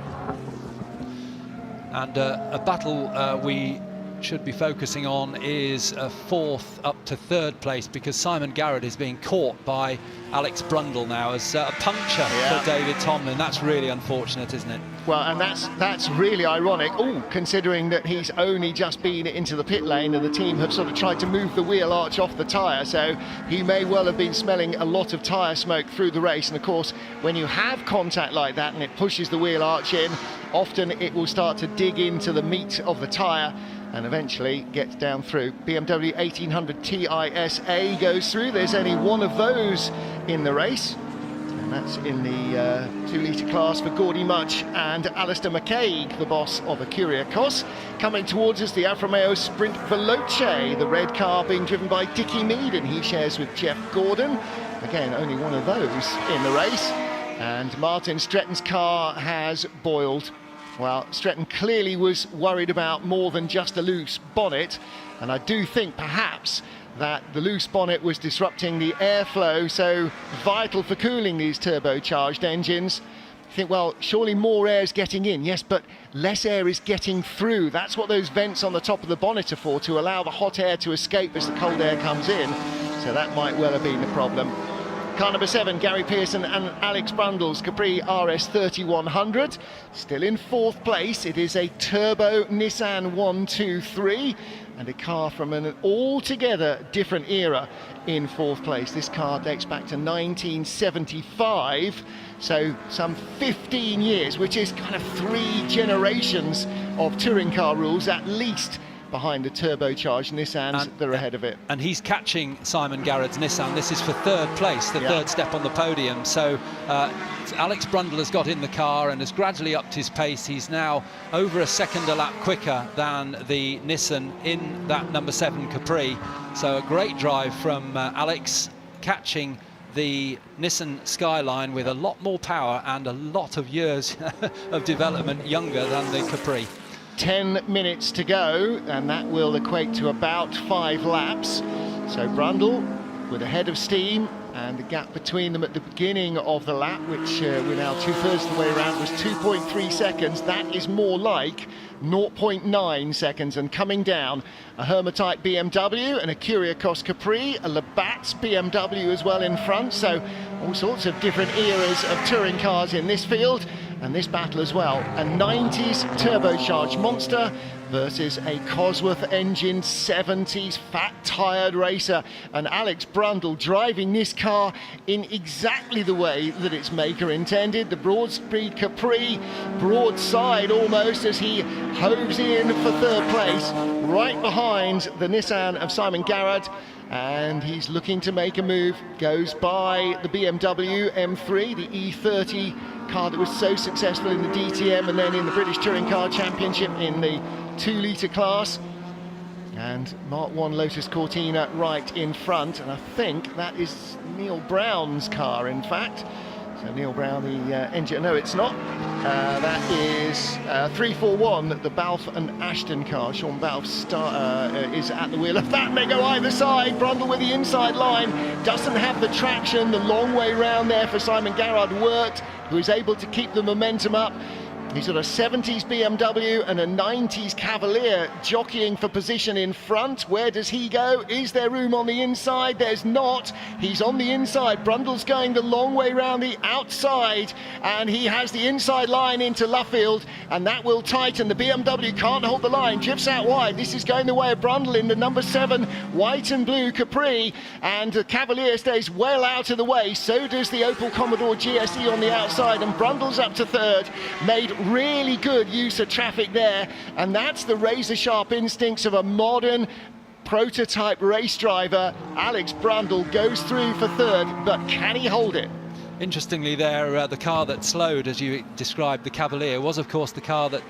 And a battle we should be focusing on is 4th up to 3rd place, because Simon Garrett is being caught by Alex Brundle now as a puncture for David Tomlin. That's really unfortunate, isn't it? Well, and that's really ironic, considering that he's only just been into the pit lane and the team have sort of tried to move the wheel arch off the tyre, so he may well have been smelling a lot of tyre smoke through the race. And of course, when you have contact like that and it pushes the wheel arch in, often it will start to dig into the meat of the tyre and eventually gets down through. BMW 1800 TISA goes through. There's only one of those in the race, and that's in the 2-litre class for Gordy Much and Alistair McCaig, the boss of Acuriacos. Coming towards us, the Alfa Romeo Sprint Veloce, the red car being driven by Dickie Mead, and he shares with Jeff Gordon. Again, only one of those in the race. And Martin Stretton's car has boiled. Well, Stretton clearly was worried about more than just a loose bonnet, and I do think perhaps that the loose bonnet was disrupting the airflow, so vital for cooling these turbocharged engines. You think, well, surely more air is getting in. Yes, but less air is getting through. That's what those vents on the top of the bonnet are for, to allow the hot air to escape as the cold air comes in. So that might well have been the problem. Car number 7, Gary Pearson and Alex Brundle's Capri RS 3100. Still in 4th place. It is a turbo Nissan 123 and a car from an altogether different era in 4th place. This car dates back to 1975, so some 15 years, which is kind of 3 generations of touring car rules at least, behind the turbocharged Nissans that are ahead of it. And he's catching Simon Garrett's Nissan. This is for 3rd place, the 3rd step on the podium. So Alex Brundle has got in the car and has gradually upped his pace. He's now over a second a lap quicker than the Nissan in that number 7 Capri. So a great drive from Alex, catching the Nissan Skyline with a lot more power and a lot of years of development younger than the Capri. 10 minutes to go, and that will equate to about 5 laps. So Brundle with a head of steam, and the gap between them at the beginning of the lap, which we're now 2/3 of the way around, was 2.3 seconds. That is more like 0.9 seconds. And coming down, a Hermatite BMW and a Acuriacos Capri, a Labatt's BMW as well in front. So all sorts of different eras of touring cars in this field and this battle as well. A 90s turbocharged monster versus a Cosworth engine 70s fat tired racer, and Alex Brundle driving this car in exactly the way that its maker intended. The broad-speed Capri, broadside almost, as he hoves in for 3rd place, right behind the Nissan of Simon Garrett. And he's looking to make a move, goes by the BMW M3, the E30 car that was so successful in the DTM and then in the British Touring Car Championship in the 2-litre class. And Mark 1 Lotus Cortina right in front, and I think that is Neil Brown's car, in fact. So Neil Brown, the engine. No, it's not. That is 341, the Balfe and Ashton car. Sean Balfe is at the wheel of that. They go either side. Brundle with the inside line. Doesn't have the traction. The long way round there for Simon Garrard worked, who is able to keep the momentum up. He's got a 70s BMW and a 90s Cavalier jockeying for position in front. Where does he go? Is there room on the inside? There's not. He's on the inside. Brundle's going the long way round the outside, and he has the inside line into Luffield, and that will tighten. The BMW can't hold the line, drifts out wide. This is going the way of Brundle in the number 7 white and blue Capri, and the Cavalier stays well out of the way. So does the Opel Commodore GSE on the outside, and Brundle's up to 3rd. Made really good use of traffic there, and that's the razor-sharp instincts of a modern prototype race driver. Alex Brundle goes through for 3rd, but can he hold it? Interestingly there, the car that slowed, as you described, the Cavalier, was of course the car that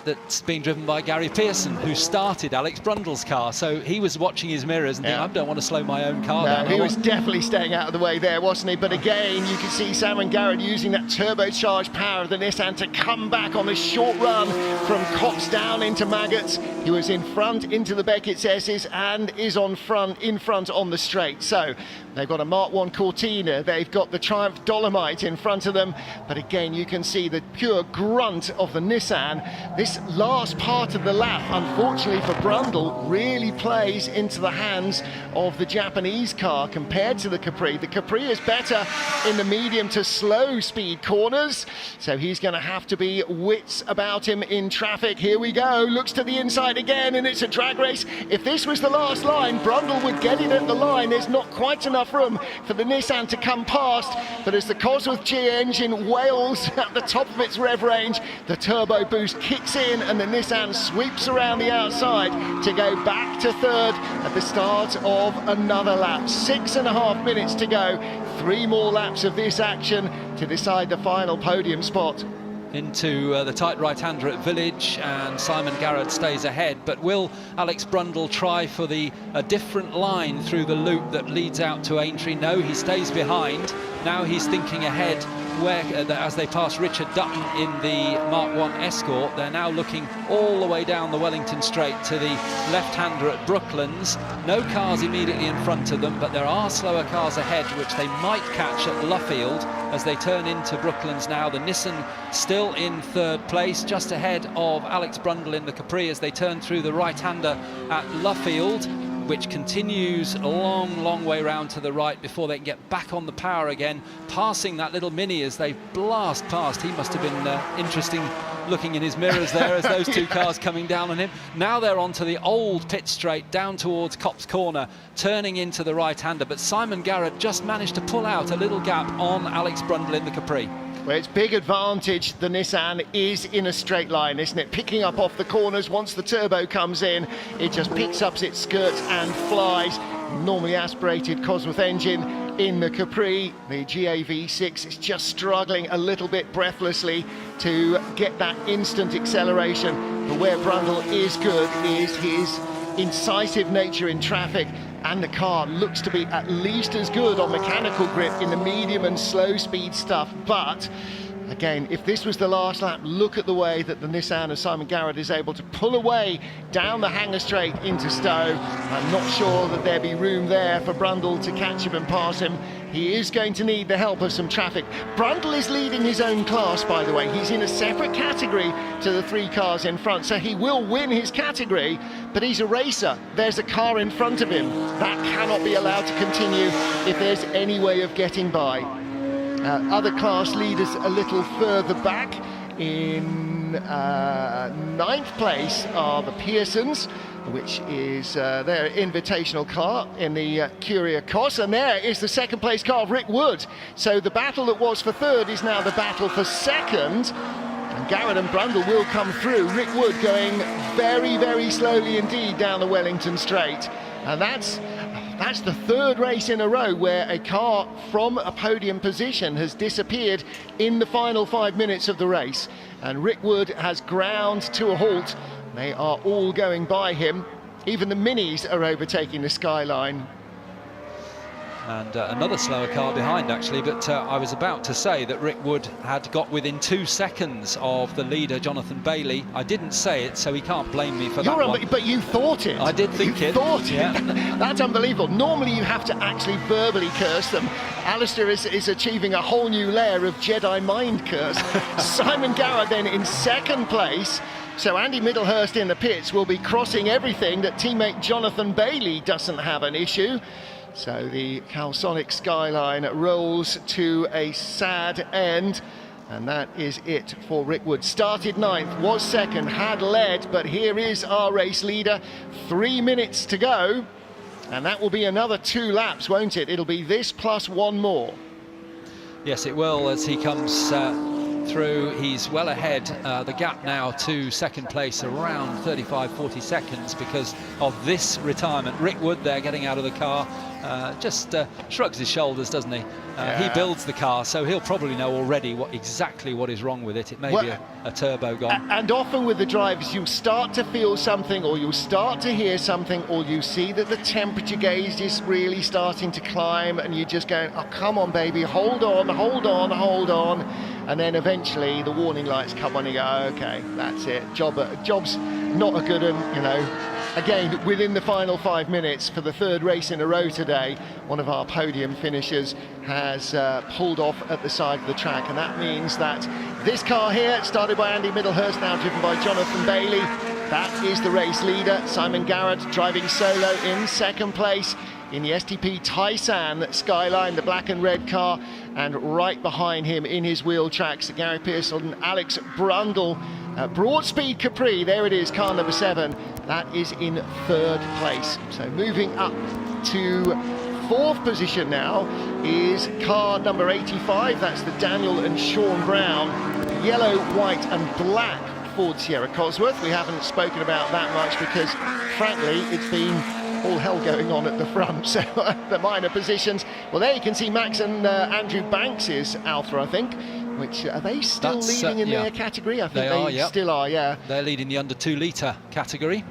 that's being driven by Gary Pearson, who started Alex Brundle's car. So he was watching his mirrors and thinking, I don't want to slow my own car down. He was definitely staying out of the way there, wasn't he? But again, you can see Simon Garrett using that turbocharged power of the Nissan to come back on a short run from Cops down into Maggots. He was in front into the Beckett's S's and is in front on the straight. So they've got a Mark 1 Cortina, they've got the Triumph Dolomite in front of them, but again you can see the pure grunt of the Nissan. This last part of the lap, unfortunately for Brundle, really plays into the hands of the Japanese car compared to the Capri. The Capri is better in the medium to slow speed corners, so he's going to have to be wits about him in traffic. Here we go, looks to the inside again, and it's a drag race. If this was the last line, Brundle would get it at the line. There's not quite enough room for the Nissan to come past, but as the Cosworth G engine wails at the top of its rev range, the turbo boost kicks in and the Nissan sweeps around the outside to go back to 3rd at the start of another lap. 6.5 minutes to go. 3 more laps of this action to decide the final podium spot. Into the tight right-hander at Village, and Simon Garrett stays ahead. But will Alex Brundle try for the different line through the loop that leads out to Aintree? No, he stays behind. Now he's thinking ahead, where as they pass Richard Dutton in the Mark 1 Escort, they're now looking all the way down the Wellington Straight to the left-hander at Brooklands. No cars immediately in front of them, but there are slower cars ahead which they might catch at Luffield as they turn into Brooklands now. The Nissan still in 3rd place, just ahead of Alex Brundle in the Capri as they turn through the right-hander at Luffield, which continues a long way round to the right before they can get back on the power again, passing that little Mini as they blast past. He must have been interesting looking in his mirrors there as those two cars coming down on him. Now they're onto the old pit straight down towards Copse Corner, turning into the right-hander, but Simon Garrett just managed to pull out a little gap on Alex Brundle in the Capri. Well, its big advantage, the Nissan, is in a straight line, isn't it? Picking up off the corners. Once the turbo comes in, it just picks up its skirts and flies. Normally aspirated Cosworth engine in the Capri. The GAV6 is just struggling a little bit breathlessly to get that instant acceleration. But where Brundle is good is his incisive nature in traffic, and the car looks to be at least as good on mechanical grip in the medium and slow speed stuff. But again, if this was the last lap, look at the way that the Nissan of Simon Garrett is able to pull away down the hanger straight into Stowe. I'm not sure that there'd be room there for Brundle to catch him and pass him. He is going to need the help of some traffic. Brundle is leading his own class, by the way. He's in a separate category to the 3 cars in front, so he will win his category, but he's a racer. There's a car in front of him. That cannot be allowed to continue if there's any way of getting by. Other class leaders a little further back. In 9th place are the Pearsons, which is their invitational car in the Curia Cos, and there is the 2nd place car of Rick Wood. So the battle that was for 3rd is now the battle for 2nd, and Garrett and Brundle will come through. Rick Wood going very slowly indeed down the Wellington Straight, and that's the 3rd race in a row where a car from a podium position has disappeared in the final 5 minutes of the race, and Rick Wood has ground to a halt. They are all going by him. Even the Minis are overtaking the Skyline. and another slower car behind actually, but I was about to say that Rick Wood had got within 2 seconds of the leader Jonathan Bailey. I didn't say it, so he can't blame me for that one. But you thought it. I did think you it. Thought it. Yeah. That's unbelievable. Normally you have to actually verbally curse them. Alistair is achieving a whole new layer of Jedi mind curse. Simon Garrett then in second place. So Andy Middlehurst in the pits will be crossing everything that teammate Jonathan Bailey doesn't have an issue. So the Calsonic skyline rolls to a sad end, and that is it for Rick Wood. Started 9th, was 2nd, had led, but here is our race leader. 3 minutes to go, and that will be another 2 laps, won't it? It'll be this plus 1 more. Yes, it will, as he comes through. He's well ahead. The gap now to second place around 35-40 seconds because of this retirement. Rick Wood there getting out of the car, just shrugs his shoulders, doesn't he? He builds the car, so he'll probably know already exactly what is wrong with it. It may be a turbo gone. And often with the drivers, you'll start to feel something, or you'll start to hear something, or you see that the temperature gauge is really starting to climb, and you're just going, oh, come on, baby, hold on, hold on, hold on. And then eventually the warning lights come on and you go, okay, that's it. Job's not a good one, you know. Again, within the final 5 minutes for the 3rd race in a row today, one of our podium finishers has pulled off at the side of the track, and that means that this car here, started by Andy Middlehurst, now driven by Jonathan Bailey, that is the race leader. Simon Garrett driving solo in second place in the STP Tysan Skyline, the black and red car, and right behind him in his wheel tracks, Gary Pearson, Alex Brundle, Broadspeed Capri, there it is, car number 7, that is in 3rd place. So moving up to 4th position now is car number 85, that's the Daniel and Sean Brown, yellow, white and black Ford Sierra Cosworth. We haven't spoken about that much because, frankly, it's been all hell going on at the front, so the minor positions. Well, there you can see Max and Andrew Banks's Alpha, I think, which are they still leading in their category? I think they still are, yeah. They're leading the under 2 litre category.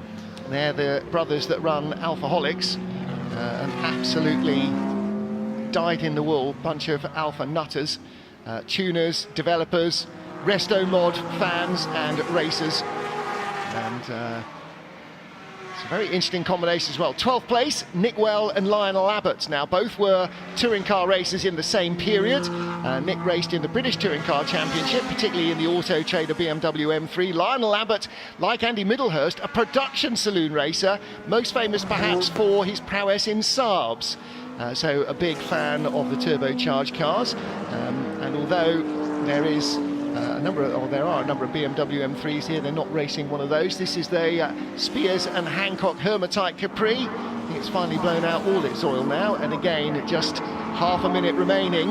They're the brothers that run Alphaholics, an absolutely dyed-in-the-wool bunch of Alpha nutters, tuners, developers, resto mod fans and racers, and it's a very interesting combination as well. 12th place, Nick Well and Lionel Abbott. Now, both were touring car racers in the same period. Nick raced in the British Touring Car Championship, particularly in the Auto Trader BMW M3. Lionel Abbott, like Andy Middlehurst, a production saloon racer, most famous perhaps for his prowess in Saabs. So a big fan of the turbocharged cars. And although there is there are a number of BMW M3s here, they're not racing one of those. This is the Spears and Hancock Hermatite Capri. I think it's finally blown out all its oil now, and again, just half a minute remaining.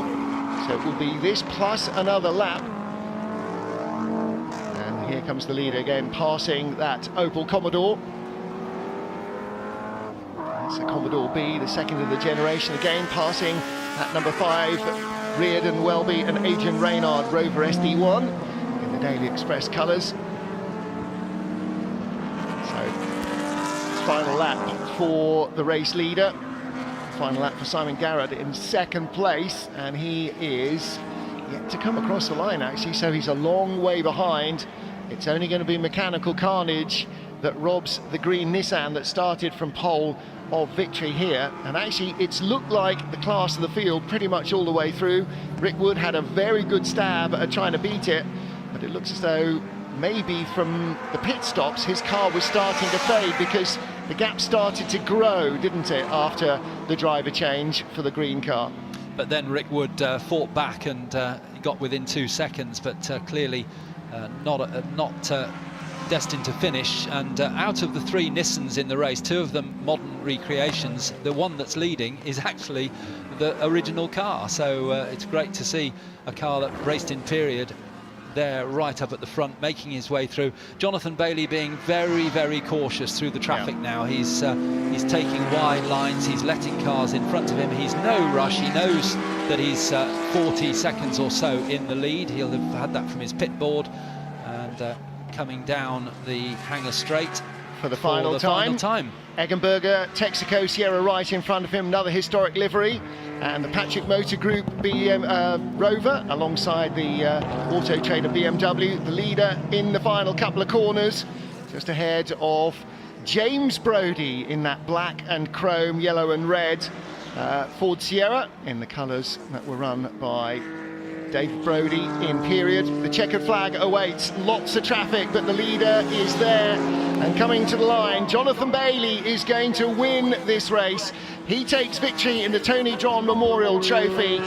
So it will be this plus another lap. And here comes the leader again, passing that Opel Commodore. That's a Commodore B, the second of the generation, again passing that number 5, Reardon Welby and Adrian Reynard Rover SD1 in the Daily Express colours. So, final lap for the race leader. Final lap for Simon Garrett in second place, and he is yet to come across the line actually, so he's a long way behind. It's only going to be mechanical carnage that robs the green Nissan that started from pole of victory here, and actually it's looked like the class of the field pretty much all the way through. Rick Wood had a very good stab at trying to beat it, but it looks as though maybe from the pit stops his car was starting to fade because the gap started to grow, didn't it, after the driver change for the green car. But then Rick Wood fought back and got within 2 seconds, but clearly not destined to finish. And out of the 3 Nissans in the race, 2 of them modern recreations, the one that's leading is actually the original car. So it's great to see a car that raced in period there right up at the front, making his way through. Jonathan Bailey being very, very cautious through the traffic now. He's taking wide lines, he's letting cars in front of him, he's no rush, he knows that he's 40 seconds or so in the lead. He'll have had that from his pit board, and coming down the Hangar straight. for the final time. Eggenberger, Texaco, Sierra right in front of him, another historic livery. And the Patrick Motor Group Rover alongside the Auto Trader BMW, the leader in the final couple of corners, just ahead of James Brodie in that black and chrome, yellow and red Ford Sierra in the colours that were run by David Brodie in period. The checkered flag awaits, lots of traffic, but the leader is there and coming to the line. Jonathan Bailey is going to win this race. He takes victory in the Tony Dron Memorial Trophy.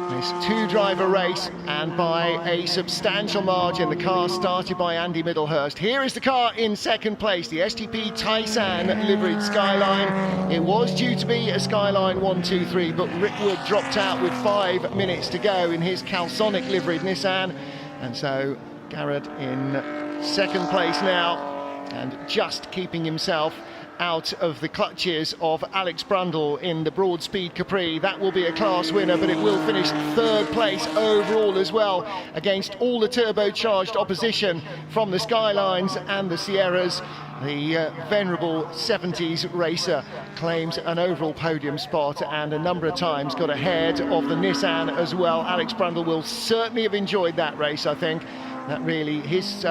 This two-driver race, and by a substantial margin. The car started by Andy Middlehurst. Here is the car in second place, the STP Tysan liveried Skyline. It was due to be a Skyline 1-2-3, but Rick Wood dropped out with 5 minutes to go in his Calsonic liveried Nissan, and so Garrett in second place now, and just keeping himself out of the clutches of Alex Brundle in the Broadspeed Capri. That will be a class winner, but it will finish third place overall as well, against all the turbocharged opposition from the Skylines and the Sierras. The venerable 70s racer claims an overall podium spot, and a number of times got ahead of the Nissan as well. Alex Brundle will certainly have enjoyed that race, I think. That really, his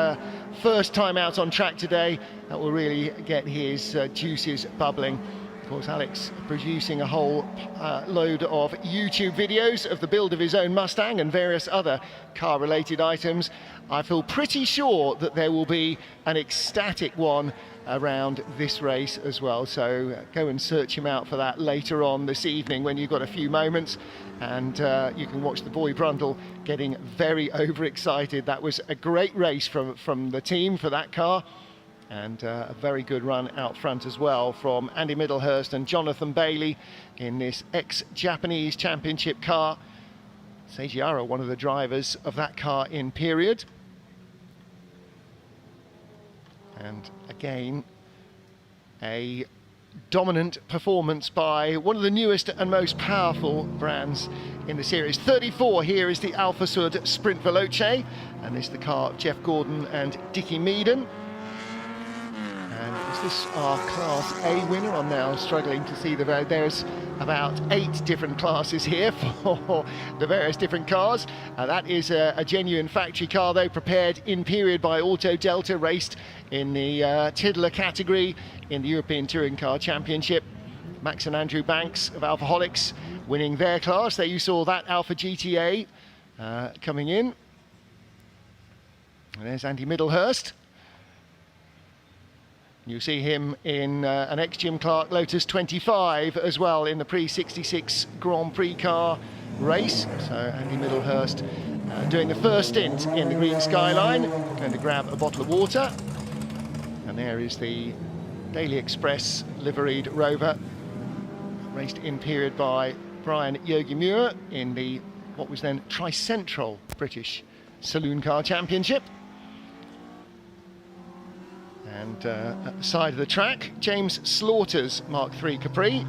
first time out on track today, that will really get his juices bubbling. Of course, Alex producing a whole load of YouTube videos of the build of his own Mustang and various other car-related items. I feel pretty sure that there will be an ecstatic one around this race as well, so go and search him out for that later on this evening when you've got a few moments, and you can watch the boy Brundle getting very overexcited. That was a great race from the team for that car, and a very good run out front as well from Andy Middlehurst and Jonathan Bailey in this ex-Japanese championship car. Seiji Aro, one of the drivers of that car in period. And again, a dominant performance by one of the newest and most powerful brands in the series. 34 here is the Alfa Sud Sprint Veloce, and this is the car of Jeff Gordon and Dickie Meaden. And is this our Class A winner? I'm now struggling to see there's about 8 different classes here for the various different cars. That is a genuine factory car, though, prepared in period by Auto Delta, raced in the Tiddler category in the European Touring Car Championship. Max and Andrew Banks of Alphaholics winning their class. There you saw that Alpha GTA coming in. And there's Andy Middlehurst. You see him in an ex-Jim Clark Lotus 25 as well in the pre-66 Grand Prix car race. So Andy Middlehurst doing the first stint in the green Skyline. Going to grab a bottle of water. And there is the Daily Express liveried Rover, raced in period by Brian Yogi-Muir in the, what was then Tricentral British Saloon Car Championship. And at the side of the track, James Slaughter's Mark III Capri.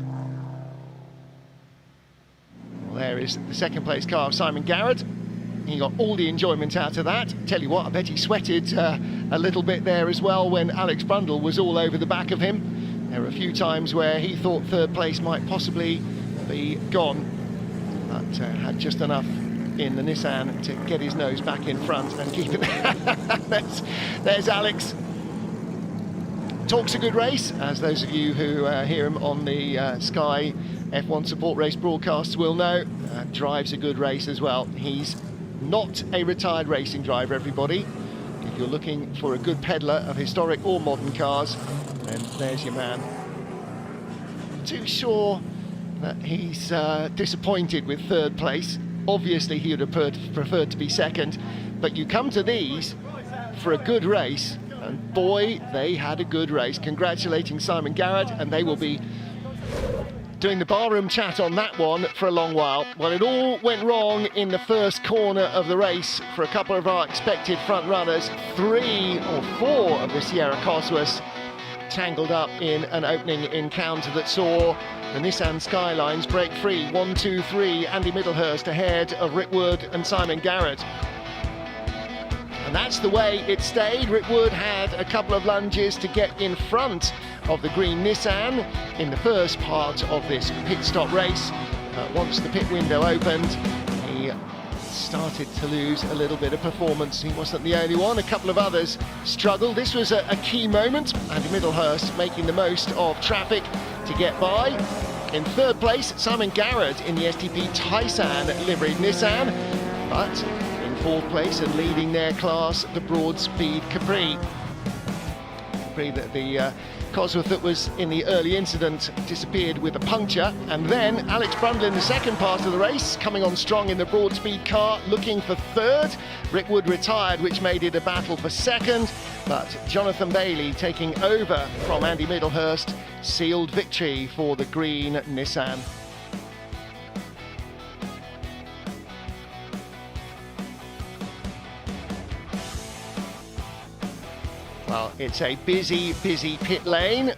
Well, there is the second place car of Simon Garrett. He got all the enjoyment out of that. Tell you what, I bet he sweated a little bit there as well when Alex Brundle was all over the back of him. There were a few times where he thought third place might possibly be gone, but had just enough in the Nissan to get his nose back in front and keep it there. There's Alex. Talks a good race, as those of you who hear him on the Sky F1 support race broadcasts will know. Drives a good race as well. He's not a retired racing driver, everybody. If you're looking for a good peddler of historic or modern cars, then there's your man. Too sure that he's disappointed with third place. Obviously he would have preferred to be second, but you come to these for a good race, and boy, they had a good race. Congratulating Simon Garrett, and they will be doing the barroom chat on that one for a long while. Well, it all went wrong in the first corner of the race for a couple of our expected front runners. 3 or 4 of the Sierra Cosworths tangled up in an opening encounter that saw the Nissan Skylines break free. 1, 2, 3, Andy Middlehurst ahead of Rick Wood and Simon Garrett. And And that's the way it stayed. Rick Wood had a couple of lunges to get in front of the green Nissan in the first part of this pit stop race. Once the pit window opened, he started to lose a little bit of performance. He wasn't the only one. A couple of others struggled. This was a key moment. Andy Middlehurst making the most of traffic to get by. In third place, Simon Garrett in the STP Tysan liveried Nissan, but in fourth place and leading their class, the Broadspeed Capri. The Cosworth that was in the early incident disappeared with a puncture, and then Alex Brundle in the second part of the race, coming on strong in the Broadspeed car, looking for third. Rick Wood retired, which made it a battle for second, but Jonathan Bailey taking over from Andy Middlehurst sealed victory for the green Nissan. Well, it's a busy pit lane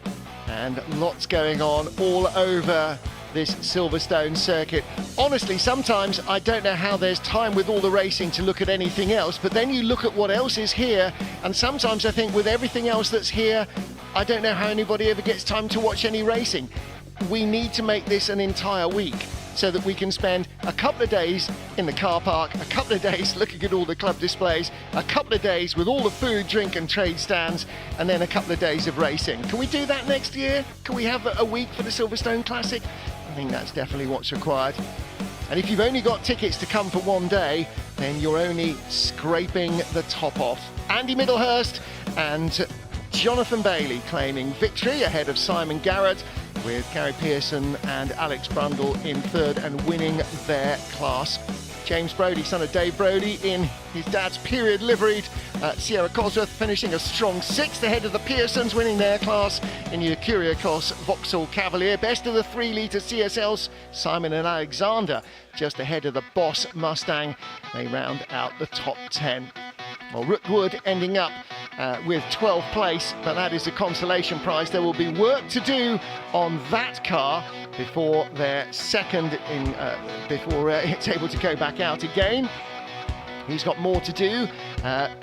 and lots going on all over this Silverstone circuit. Honestly, sometimes I don't know how there's time with all the racing to look at anything else, but then you look at what else is here, and sometimes I think with everything else that's here, I don't know how anybody ever gets time to watch any racing. We need to make this an entire week so that we can spend a couple of days in the car park, a couple of days looking at all the club displays, a couple of days with all the food, drink and trade stands, and then a couple of days of racing. Can we do that next year? Can we have a week for the Silverstone Classic? I think that's definitely what's required. And if you've only got tickets to come for one day, then you're only scraping the top off. Andy Middlehurst and Jonathan Bailey claiming victory ahead of Simon Garrett, with Gary Pearson and Alex Brundle in third and winning their class. James Brodie, son of Dave Brodie, in his dad's period liveried Sierra Cosworth, finishing a strong sixth ahead of the Pearsons, winning their class in the Kuriakos Vauxhall Cavalier. Best of the 3-litre CSLs, Simon and Alexander, just ahead of the Boss Mustang. They round out the top 10. Well, Rick Wood ending up with 12th place, but that is a consolation prize. There will be work to do on that car before their second before it's able to go back out again. He's got more to do.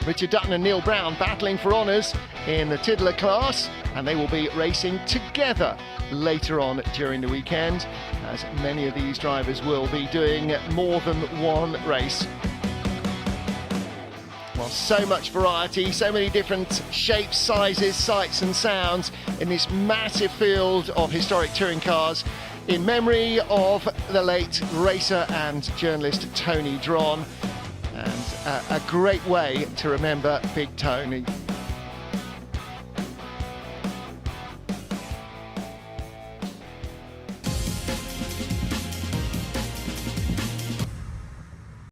Richard Dutton and Neil Brown battling for honours in the Tiddler class, and they will be racing together later on during the weekend, as many of these drivers will be doing more than one race. Well, so much variety, so many different shapes, sizes, sights and sounds in this massive field of historic touring cars, in memory of the late racer and journalist Tony Dron. And a great way to remember Big Tony.